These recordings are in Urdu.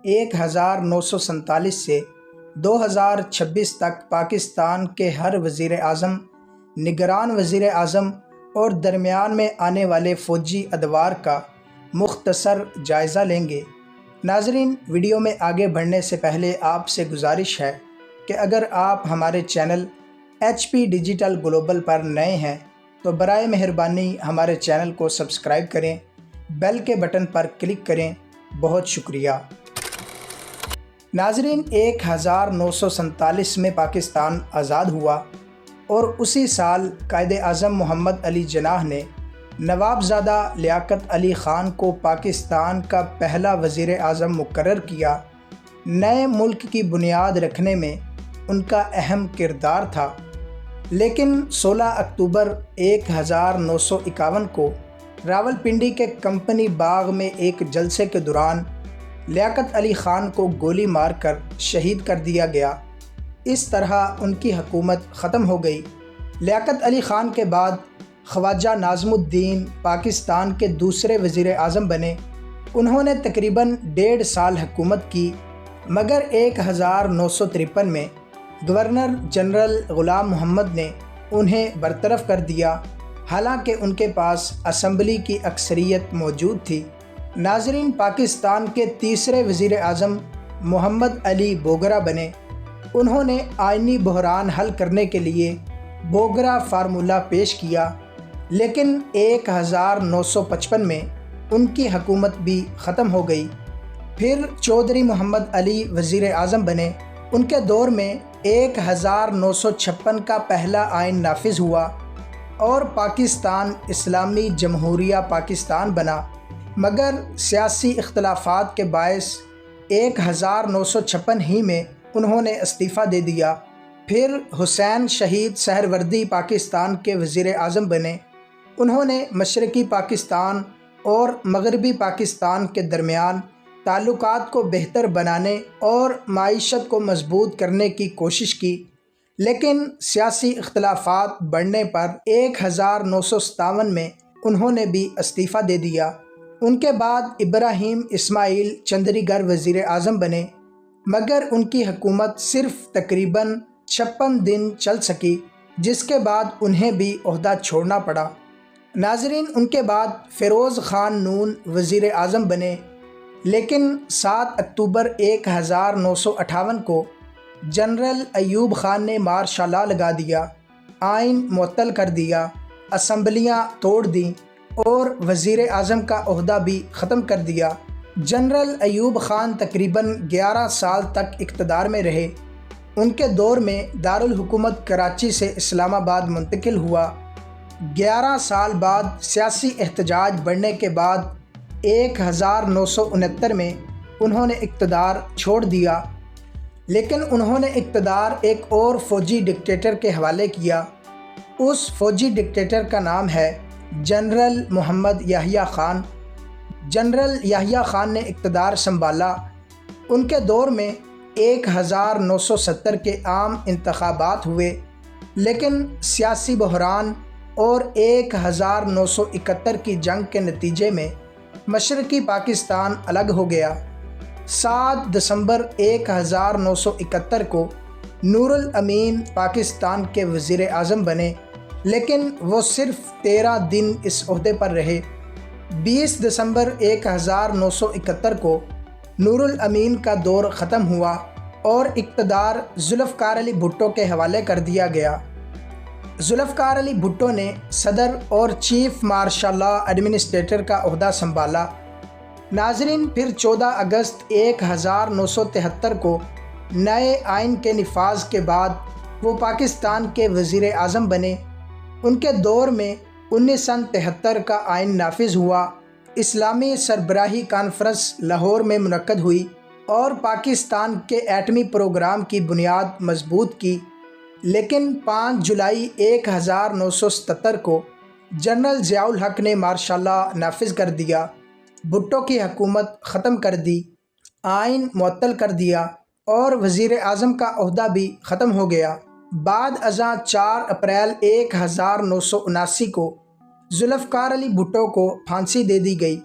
1947 سے 2026 تک پاکستان کے ہر وزیر اعظم، نگران وزیر اعظم اور درمیان میں آنے والے فوجی ادوار کا مختصر جائزہ لیں گے۔ ناظرین، ویڈیو میں آگے بڑھنے سے پہلے آپ سے گزارش ہے کہ اگر آپ ہمارے چینل HP ڈیجیٹل گلوبل پر نئے ہیں تو برائے مہربانی ہمارے چینل کو سبسکرائب کریں، بیل کے بٹن پر کلک کریں۔ بہت شکریہ۔ ناظرین، 1947 میں پاکستان آزاد ہوا اور اسی سال قائد اعظم محمد علی جناح نے نوابزادہ لیاقت علی خان کو پاکستان کا پہلا وزیر اعظم مقرر کیا۔ نئے ملک کی بنیاد رکھنے میں ان کا اہم کردار تھا، لیکن 16 اکتوبر 1951 کو راولپنڈی کے کمپنی باغ میں ایک جلسے کے دوران لیاقت علی خان کو گولی مار کر شہید کر دیا گیا۔ اس طرح ان کی حکومت ختم ہو گئی۔ لیاقت علی خان کے بعد خواجہ ناظم الدین پاکستان کے دوسرے وزیر اعظم بنے۔ انہوں نے تقریباً 1.5 سال حکومت کی، مگر 1953 میں گورنر جنرل غلام محمد نے انہیں برطرف کر دیا، حالانکہ ان کے پاس اسمبلی کی اکثریت موجود تھی۔ ناظرین، پاکستان کے تیسرے وزیر اعظم محمد علی بوگرا بنے۔ انہوں نے آئینی بحران حل کرنے کے لیے بوگرا فارمولہ پیش کیا، لیکن 1955 میں ان کی حکومت بھی ختم ہو گئی۔ پھر چودھری محمد علی وزیر اعظم بنے۔ ان کے دور میں 1956 کا پہلا آئین نافذ ہوا اور پاکستان اسلامی جمہوریہ پاکستان بنا، مگر سیاسی اختلافات کے باعث 1956 ہی میں انہوں نے استعفیٰ دے دیا۔ پھر حسین شہید سہروردی پاکستان کے وزیر اعظم بنے۔ انہوں نے مشرقی پاکستان اور مغربی پاکستان کے درمیان تعلقات کو بہتر بنانے اور معیشت کو مضبوط کرنے کی کوشش کی، لیکن سیاسی اختلافات بڑھنے پر 1957 میں انہوں نے بھی استعفیٰ دے دیا۔ ان کے بعد ابراہیم اسماعیل چندریگر وزیر اعظم بنے، مگر ان کی حکومت صرف تقریباً 56 دن چل سکی، جس کے بعد انہیں بھی عہدہ چھوڑنا پڑا۔ ناظرین، ان کے بعد فیروز خان نون وزیر اعظم بنے، لیکن 7 اکتوبر 1958 کو جنرل ایوب خان نے مارشل لا لگا دیا، آئین معطل کر دیا، اسمبلیاں توڑ دیں اور وزیر اعظم کا عہدہ بھی ختم کر دیا۔ جنرل ایوب خان تقریباً 11 سال تک اقتدار میں رہے۔ ان کے دور میں دارالحکومت کراچی سے اسلام آباد منتقل ہوا۔ 11 سال بعد سیاسی احتجاج بڑھنے کے بعد 1969 میں انہوں نے اقتدار چھوڑ دیا، لیکن انہوں نے اقتدار ایک اور فوجی ڈکٹیٹر کے حوالے کیا۔ اس فوجی ڈکٹیٹر کا نام ہے جنرل محمد یحییٰ خان۔ جنرل یحییٰ خان نے اقتدار سنبھالا۔ ان کے دور میں 1970 کے عام انتخابات ہوئے، لیکن سیاسی بحران اور 1971 کی جنگ کے نتیجے میں مشرقی پاکستان الگ ہو گیا۔ 7 دسمبر 1971 کو نور الامین پاکستان کے وزیر اعظم بنے، لیکن وہ صرف 13 دن اس عہدے پر رہے۔ 20 دسمبر 1971 کو نور الامین کا دور ختم ہوا اور اقتدار ذوالفقار علی بھٹو کے حوالے کر دیا گیا۔ ذوالفقار علی بھٹو نے صدر اور چیف مارشل لا ایڈمنسٹریٹر کا عہدہ سنبھالا۔ ناظرین، پھر 14 اگست 1973 کو نئے آئین کے نفاذ کے بعد وہ پاکستان کے وزیر اعظم بنے۔ ان کے دور میں 1973 کا آئین نافذ ہوا، اسلامی سربراہی کانفرنس لاہور میں منعقد ہوئی اور پاکستان کے ایٹمی پروگرام کی بنیاد مضبوط کی، لیکن 5 جولائی 1977 کو جنرل ضیاء الحق نے مارشل لا نافذ کر دیا، بھٹو کی حکومت ختم کر دی، آئین معطل کر دیا اور وزیر اعظم کا عہدہ بھی ختم ہو گیا۔ بعد ازاں 4 اپریل 1979 کو ذوالفقار علی بھٹو کو پھانسی دے دی گئی۔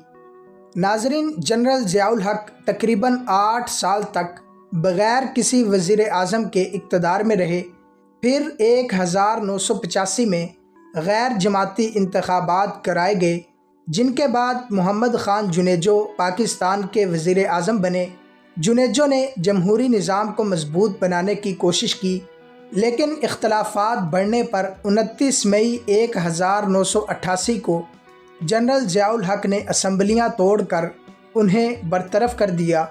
ناظرین، جنرل ضیاء الحق تقریباً 8 سال تک بغیر کسی وزیر اعظم کے اقتدار میں رہے۔ پھر 1985 میں غیر جماعتی انتخابات کرائے گئے، جن کے بعد محمد خان جنیجو پاکستان کے وزیر اعظم بنے۔ جنیجو نے جمہوری نظام کو مضبوط بنانے کی کوشش کی، لیکن اختلافات بڑھنے پر 29 مئی 1988 کو جنرل ضیاء الحق نے اسمبلیاں توڑ کر انہیں برطرف کر دیا۔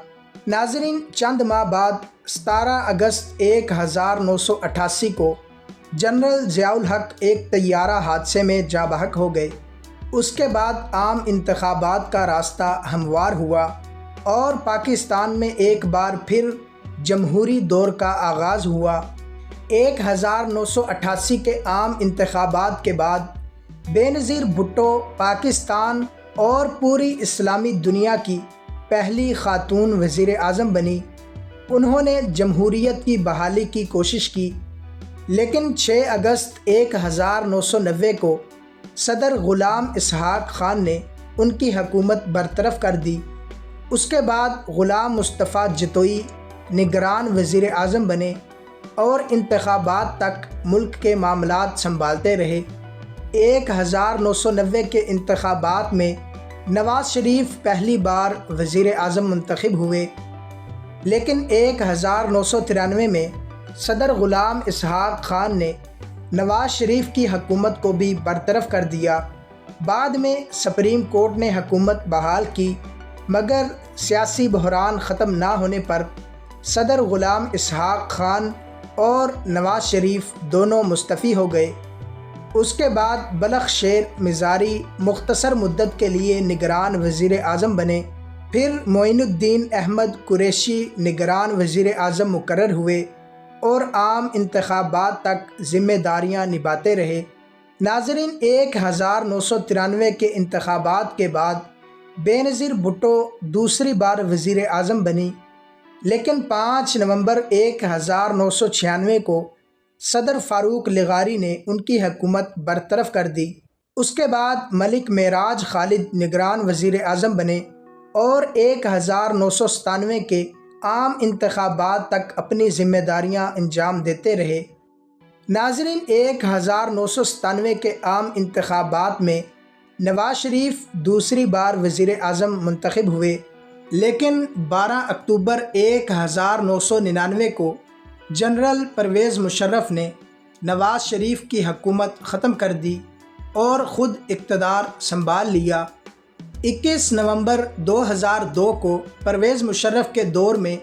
ناظرین، چند ماہ بعد 17 اگست 1988 کو جنرل ضیاء الحق ایک طیارہ حادثے میں جاں بحق ہو گئے۔ اس کے بعد عام انتخابات کا راستہ ہموار ہوا اور پاکستان میں ایک بار پھر جمہوری دور کا آغاز ہوا۔ 1988 کے عام انتخابات کے بعد بے نظیر بھٹو پاکستان اور پوری اسلامی دنیا کی پہلی خاتون وزیر اعظم بنی۔ انہوں نے جمہوریت کی بحالی کی کوشش کی، لیکن 6 اگست 1990 کو صدر غلام اسحاق خان نے ان کی حکومت برطرف کر دی۔ اس کے بعد غلام مصطفیٰ جتوئی نگران وزیر اعظم بنے اور انتخابات تک ملک کے معاملات سنبھالتے رہے۔ 1990 کے انتخابات میں نواز شریف پہلی بار وزیر اعظم منتخب ہوئے، لیکن 1993 میں صدر غلام اسحاق خان نے نواز شریف کی حکومت کو بھی برطرف کر دیا۔ بعد میں سپریم کورٹ نے حکومت بحال کی، مگر سیاسی بحران ختم نہ ہونے پر صدر غلام اسحاق خان اور نواز شریف دونوں مستعفی ہو گئے۔ اس کے بعد بلخ شیر مزاری مختصر مدت کے لیے نگران وزیر اعظم بنے۔ پھر معین الدین احمد قریشی نگران وزیر اعظم مقرر ہوئے اور عام انتخابات تک ذمہ داریاں نبھاتے رہے۔ ناظرین، 1993 کے انتخابات کے بعد بے نظیر بھٹو دوسری بار وزیر اعظم بنی، لیکن 5 نومبر 1996 کو صدر فاروق لغاری نے ان کی حکومت برطرف کر دی۔ اس کے بعد ملک معراج خالد نگران وزیر اعظم بنے اور 1997 کے عام انتخابات تک اپنی ذمہ داریاں انجام دیتے رہے۔ ناظرین، 1997 کے عام انتخابات میں نواز شریف دوسری بار وزیر اعظم منتخب ہوئے، لیکن 12 اکتوبر 1999 کو جنرل پرویز مشرف نے نواز شریف کی حکومت ختم کر دی اور خود اقتدار سنبھال لیا۔ 21 نومبر 2002 کو پرویز مشرف کے دور میں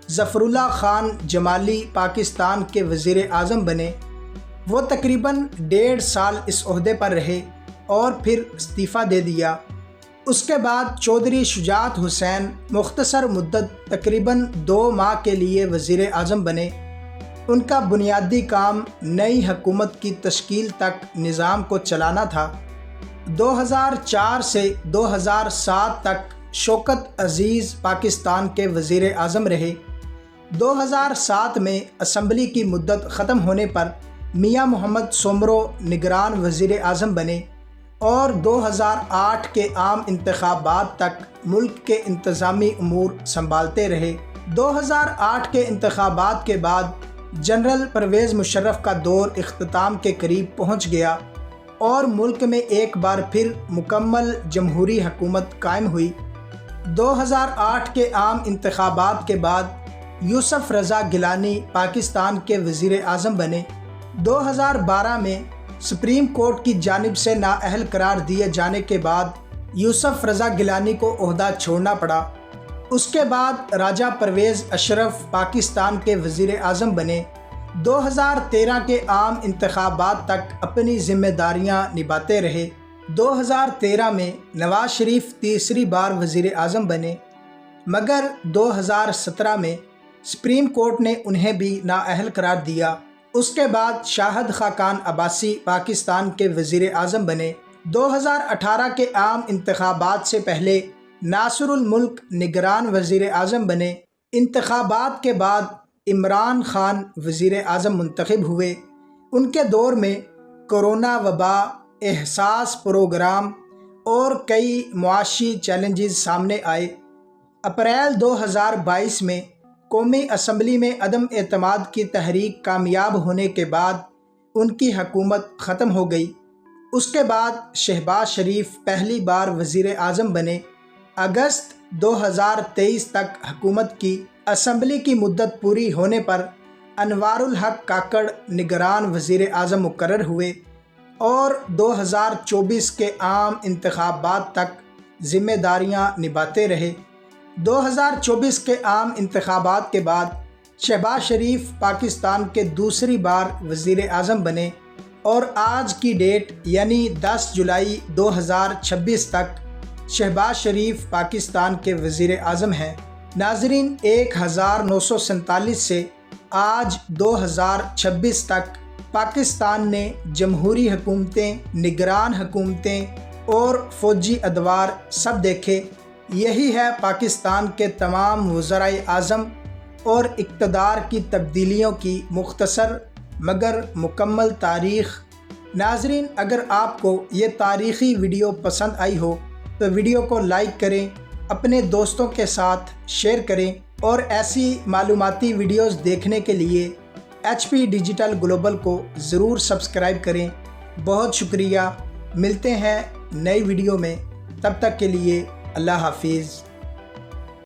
ظفر اللہ خان جمالی پاکستان کے وزیر اعظم بنے۔ وہ تقریباً 1.5 سال اس عہدے پر رہے اور پھر استعفیٰ دے دیا۔ اس کے بعد چودھری شجاعت حسین مختصر مدت تقریباً 2 ماہ کے لیے وزیر اعظم بنے۔ ان کا بنیادی کام نئی حکومت کی تشکیل تک نظام کو چلانا تھا۔ 2004 سے 2007 تک شوکت عزیز پاکستان کے وزیر اعظم رہے۔ 2007 میں اسمبلی کی مدت ختم ہونے پر میاں محمد سومرو نگران وزیر اعظم بنے اور 2008 کے عام انتخابات تک ملک کے انتظامی امور سنبھالتے رہے۔ 2008 کے انتخابات کے بعد جنرل پرویز مشرف کا دور اختتام کے قریب پہنچ گیا اور ملک میں ایک بار پھر مکمل جمہوری حکومت قائم ہوئی۔ 2008 کے عام انتخابات کے بعد یوسف رضا گیلانی پاکستان کے وزیر اعظم بنے۔ 2012 میں سپریم کورٹ کی جانب سے نااہل قرار دیے جانے کے بعد یوسف رضا گیلانی کو عہدہ چھوڑنا پڑا۔ اس کے بعد راجہ پرویز اشرف پاکستان کے وزیر اعظم بنے۔ 2013 کے عام انتخابات تک اپنی ذمہ داریاں نبھاتے رہے۔ 2013 میں نواز شریف تیسری بار وزیر اعظم بنے، مگر 2017 میں سپریم کورٹ نے انہیں بھی نااہل قرار دیا۔ اس کے بعد شاہد خاقان عباسی پاکستان کے وزیر اعظم بنے۔ 2018 کے عام انتخابات سے پہلے ناصر الملک نگران وزیر اعظم بنے۔ انتخابات کے بعد عمران خان وزیر اعظم منتخب ہوئے۔ ان کے دور میں کرونا وبا، احساس پروگرام اور کئی معاشی چیلنجز سامنے آئے۔ اپریل 2022 میں قومی اسمبلی میں عدم اعتماد کی تحریک کامیاب ہونے کے بعد ان کی حکومت ختم ہو گئی۔ اس کے بعد شہباز شریف پہلی بار وزیر اعظم بنے۔ اگست 2023 تک حکومت کی اسمبلی کی مدت پوری ہونے پر انوار الحق کاکڑ نگران وزیر اعظم مقرر ہوئے اور 2024 کے عام انتخابات تک ذمہ داریاں نبھاتے رہے۔ 2024 کے عام انتخابات کے بعد شہباز شریف پاکستان کے دوسری بار وزیر اعظم بنے اور آج کی ڈیٹ یعنی 10 جولائی 2026 تک شہباز شریف پاکستان کے وزیر اعظم ہیں۔ ناظرین، 1947 سے آج 2026 تک پاکستان نے جمہوری حکومتیں، نگران حکومتیں اور فوجی ادوار سب دیکھے۔ یہی ہے پاکستان کے تمام وزرائے اعظم اور اقتدار کی تبدیلیوں کی مختصر مگر مکمل تاریخ۔ ناظرین، اگر آپ کو یہ تاریخی ویڈیو پسند آئی ہو تو ویڈیو کو لائک کریں، اپنے دوستوں کے ساتھ شیئر کریں اور ایسی معلوماتی ویڈیوز دیکھنے کے لیے HP ڈیجیٹل گلوبل کو ضرور سبسکرائب کریں۔ بہت شکریہ، ملتے ہیں نئی ویڈیو میں، تب تک کے لیے اللہ حافظ۔